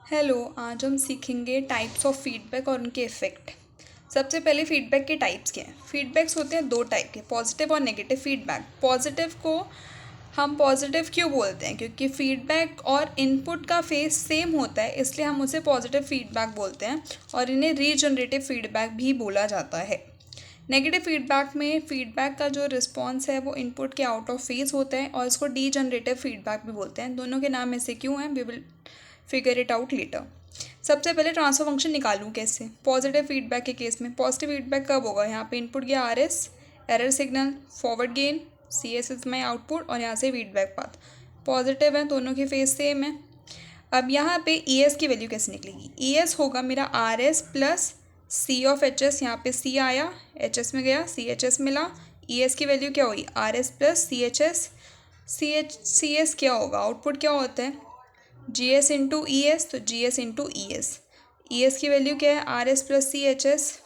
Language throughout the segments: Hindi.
हेलो। आज हम सीखेंगे टाइप्स ऑफ फीडबैक और उनके इफ़ेक्ट। सबसे पहले फीडबैक के टाइप्स क्या हैं। फीडबैक्स होते हैं दो टाइप के, पॉजिटिव और नेगेटिव फीडबैक। पॉजिटिव को हम पॉजिटिव क्यों बोलते हैं? क्योंकि फीडबैक और इनपुट का फेस सेम होता है, इसलिए हम उसे पॉजिटिव फीडबैक बोलते हैं और इन्हें रीजनरेटिव फीडबैक भी बोला जाता है। नेगेटिव फीडबैक में फीडबैक का जो रिस्पॉन्स है वो इनपुट के आउट ऑफ फेस होता है और इसको डीजनरेटिव फीडबैक भी बोलते हैं। दोनों के नाम ऐसे क्यों हैं, we will figure it out later. सबसे पहले ट्रांसफर फंक्शन निकालूं कैसे। पॉजिटिव फीडबैक के केस में पॉजिटिव फीडबैक कब होगा? यहाँ पे इनपुट गया R S, error signal, forward gain, C S is my output और यहाँ से फीडबैक पाथ। पॉजिटिव है, दोनों के फेस सेम है। अब यहाँ पे ई एस की वैल्यू कैसे निकलेगी? ई एस होगा मेरा R S plus C of H S. यहाँ पे सी आया, एच एस में गया, सी एच एस मिला। ई एस की वैल्यू क्या हुई? R S plus C H S. C S क्या होगा? आउटपुट क्या होता है? G S into E S. तो G S into E S की वैल्यू क्या है? R S plus C H S.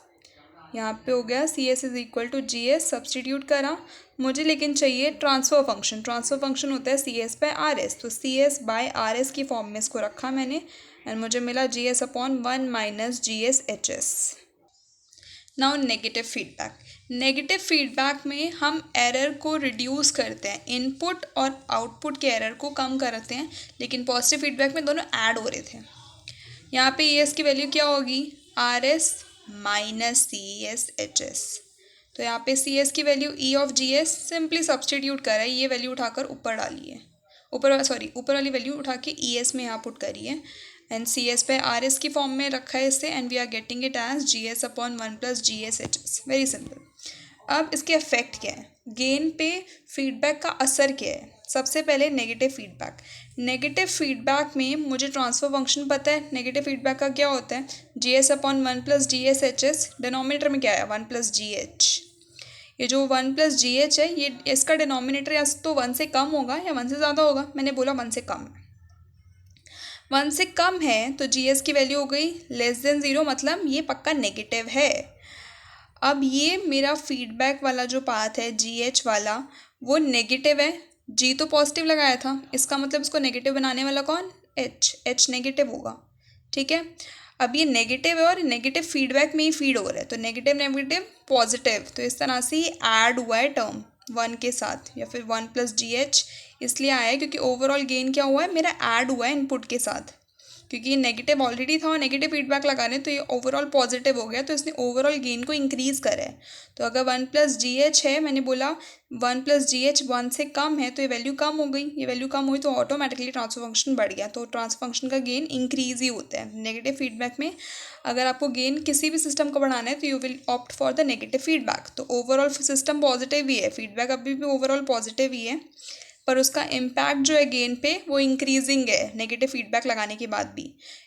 यहाँ पे हो गया C S is equal to G S, substitute करा मुझे, लेकिन चाहिए ट्रांसफ़र फंक्शन। ट्रांसफ़र फंक्शन होता है C S by R S, तो C S by R S की फॉर्म में इसको रखा मैंने एंड मुझे मिला G S upon one minus G S H S. Now negative feedback. Negative feedback में हम एरर को रिड्यूस करते हैं, इनपुट और आउटपुट के एरर को कम करते हैं, लेकिन पॉजिटिव फीडबैक में दोनों ऐड हो रहे थे। यहाँ पे ई एस की वैल्यू क्या होगी? R S minus C S H S. तो यहाँ पे सी एस की value E of G S, simply substitute करा है, ये वैल्यू उठाकर ऊपर डाली है, ऊपर वाली वैल्यू उठा के ई एस में यहाँ पुट करी है एंड सी एस पे आर एस की फॉर्म में रखा है इसे and we are getting it as G S upon one plus G S H S. Very simple. अब इसके इफेक्ट क्या है, गेन पे फीडबैक का असर क्या है? सबसे पहले नेगेटिव फीडबैक। नेगेटिव फीडबैक में मुझे ट्रांसफर फंक्शन पता है। नेगेटिव फीडबैक का क्या होता है? G S upon one plus G S H S. Denominator में क्या है? One plus G H. ये जो वन प्लस जी एच है, ये इसका डिनोमिनेटर या तो वन से कम होगा या वन से ज़्यादा होगा। मैंने बोला वन से कम। वन से कम है तो जी एस की वैल्यू हो गई लेस देन ज़ीरो, मतलब ये पक्का नेगेटिव है। अब ये मेरा फीडबैक वाला जो पाथ है जी एच वाला, वो नेगेटिव है। जी तो पॉजिटिव लगाया था, इसका मतलब इसको नेगेटिव बनाने वाला कौन? एच। एच नेगेटिव होगा, ठीक है। अब ये नेगेटिव है और नेगेटिव फीडबैक में ही फीड हो रहा है, तो नेगेटिव नेगेटिव पॉजिटिव, तो इस तरह से ही ऐड हुआ है टर्म वन के साथ, या फिर वन प्लस जी एच इसलिए आया है क्योंकि ओवरऑल गेन क्या हुआ है मेरा? ऐड हुआ है इनपुट के साथ। क्योंकि ये नेगेटिव ऑलरेडी था और नेगेटिव फीडबैक लगा रहे हैं तो ये ओवरऑल पॉजिटिव हो गया, तो इसने ओवरऑल गेन को इंक्रीज़ करा है। तो अगर वन प्लस जी एच है, मैंने बोला one plus G H one से कम है, तो ये वैल्यू कम हो गई। ये वैल्यू कम हुई तो ऑटोमेटिकली ट्रांसफर फंक्शन बढ़ गया, तो ट्रांसफर फंक्शन का गेन इंक्रीज ही होता है। नेगेटिव फीडबैक में अगर आपको गेन किसी भी सिस्टम का बढ़ाना है तो you will opt for the negative feedback. तो ओवरऑल सिस्टम पॉजिटिव ही है, फीडबैक अभी भी ओवरऑल पॉजिटिव ही है, पर उसका इम्पैक्ट जो है गेन पे वो इंक्रीजिंग है नेगेटिव फीडबैक लगाने के बाद भी।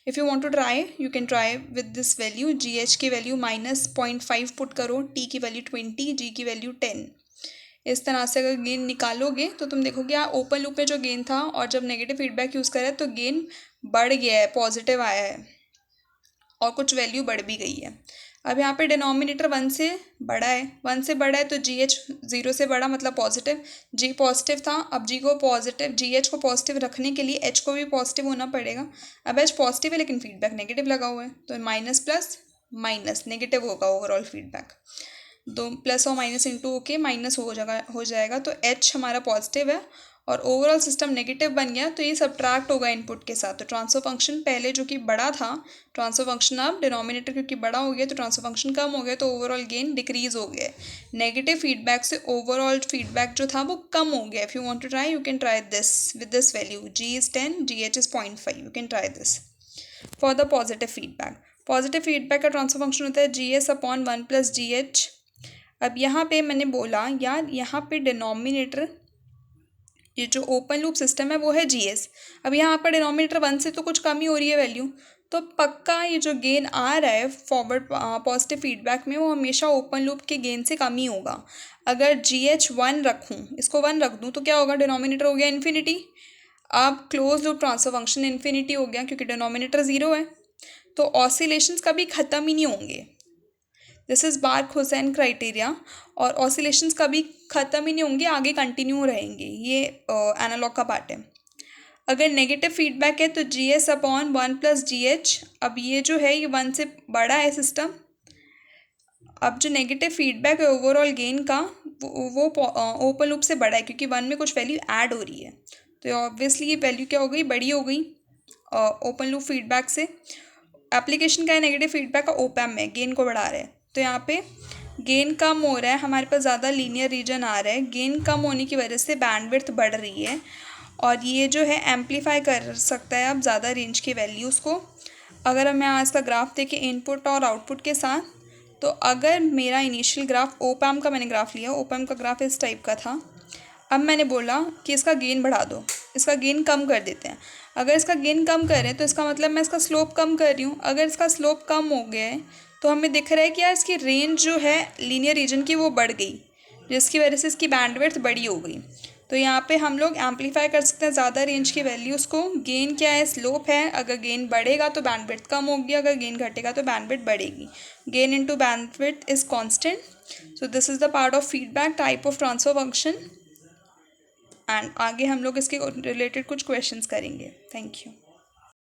If you want to try, you can try with this value. G H की वैल्यू -0.5 पुट करो, टी की वैल्यू 20, जी की वैल्यू 10। इस तरह से अगर गेन निकालोगे तो तुम देखोगे यहाँ ओपन लूप में जो गेन था और जब नेगेटिव फीडबैक यूज़ करा है तो गेन बढ़ गया है, पॉजिटिव आया है और कुछ वैल्यू बढ़ भी गई है। अब यहाँ पे डिनोमिनेटर वन से बड़ा है, वन से बड़ा है तो जी एच ज़ीरो से बड़ा मतलब पॉजिटिव। जी पॉजिटिव था, अब जी को पॉजिटिव, जी एच को पॉजिटिव रखने के लिए एच को भी पॉजिटिव होना पड़ेगा। अब एच पॉजिटिव है लेकिन फीडबैक नेगेटिव लगा हुआ है, तो माइनस प्लस माइनस नेगेटिव होगा ओवरऑल फीडबैक। दो प्लस और माइनस इंटू होके माइनस हो जाएगा, तो एच हमारा पॉजिटिव है और ओवरऑल सिस्टम नेगेटिव बन गया, तो ये सब्ट्रैक्ट होगा इनपुट के साथ। तो ट्रांसफर फंक्शन पहले जो कि बड़ा था, ट्रांसफर फंक्शन अब डिनोमिनेटर क्योंकि बड़ा हो गया तो ट्रांसफर फंक्शन कम हो गया, तो ओवरऑल गेन डिक्रीज हो गया। नेगेटिव फीडबैक से ओवरऑल फीडबैक जो था वो कम हो गया। If you want to try, you can try this with this value, G is 10, G H is 0.5। You can try this for the positive feedback. Positive feedback का ट्रांसफर फंक्शन होता है G S upon one plus G H. अब यहाँ पे मैंने बोला यार, यहाँ पे डिनोमिनेटर, ये जो ओपन लूप सिस्टम है वो है जी एस। अब यहाँ पर डिनोमिनेटर वन से तो कुछ कम ही हो रही है वैल्यू, तो पक्का ये जो गेन आ रहा है फॉरवर्ड पॉजिटिव फीडबैक में वो हमेशा ओपन लूप के गेन से कम ही होगा। अगर जी एच वन रखूँ, इसको वन रख दूँ तो क्या होगा? डिनोमिनेटर हो गया इन्फिनिटी। अब close loop transfer function infinity हो गया क्योंकि डिनोमिनेटर ज़ीरो है, तो ऑसिलेशंस कभी ख़त्म ही नहीं होंगे। This is Barkhausen criteria, और ऑसिलेशंस कभी ख़त्म ही नहीं होंगे, आगे कंटिन्यू रहेंगे। ये एनालॉग का पार्ट है। अगर नेगेटिव फीडबैक है तो जी एस अपॉन 1+GH। अब ये जो है ये 1 से बड़ा है सिस्टम। अब जो नेगेटिव फीडबैक है ओवरऑल गेन का वो ओपन लूप से बड़ा है, क्योंकि 1 में कुछ वैल्यू ऐड हो रही है, तो ऑब्वियसली ये वैल्यू क्या हो गई, बड़ी हो गई ओपन लूप फीडबैक से। एप्लीकेशन का है नेगेटिव फीडबैक का ओपैम में, गेन को बढ़ा रहे हैं, तो यहाँ पे गेन कम हो रहा है, हमारे पास ज़्यादा लीनियर रीजन आ रहा है, गेन कम होने की वजह से बैंडविड्थ बढ़ रही है, और ये जो है एम्पलीफाई कर सकता है अब ज़्यादा रेंज की वैल्यूज़ को। अगर हम यहाँ इसका ग्राफ देखें इनपुट और आउटपुट के साथ, तो अगर मेरा इनिशियल ग्राफ ओपैम का मैंने ग्राफ लिया, ओपैम का ग्राफ इस टाइप का था, अब मैंने बोला कि इसका गेन बढ़ा दो, इसका गेन कम कर देते हैं। अगर इसका गेन कम करें तो इसका मतलब मैं इसका स्लोप कम कर रही हूँ। अगर इसका स्लोप कम हो गया है तो हमें दिख रहा है कि यार इसकी रेंज जो है लीनियर रीजन की वो बढ़ गई, जिसकी वजह से इसकी बैंडविड्थ बड़ी हो गई। तो यहाँ पे हम लोग एम्पलीफाई कर सकते हैं ज़्यादा रेंज की वैल्यूज़ को। गेन क्या है, स्लोप है, अगर गेन बढ़ेगा तो बैंडविड्थ कम होगी, अगर गेन घटेगा तो बैंडविड्थ बढ़ेगी। Gain into bandwidth is constant. So this is the part of feedback type of transfer function, and आगे हम लोग इसके रिलेटेड कुछ क्वेश्चंस करेंगे। Thank you.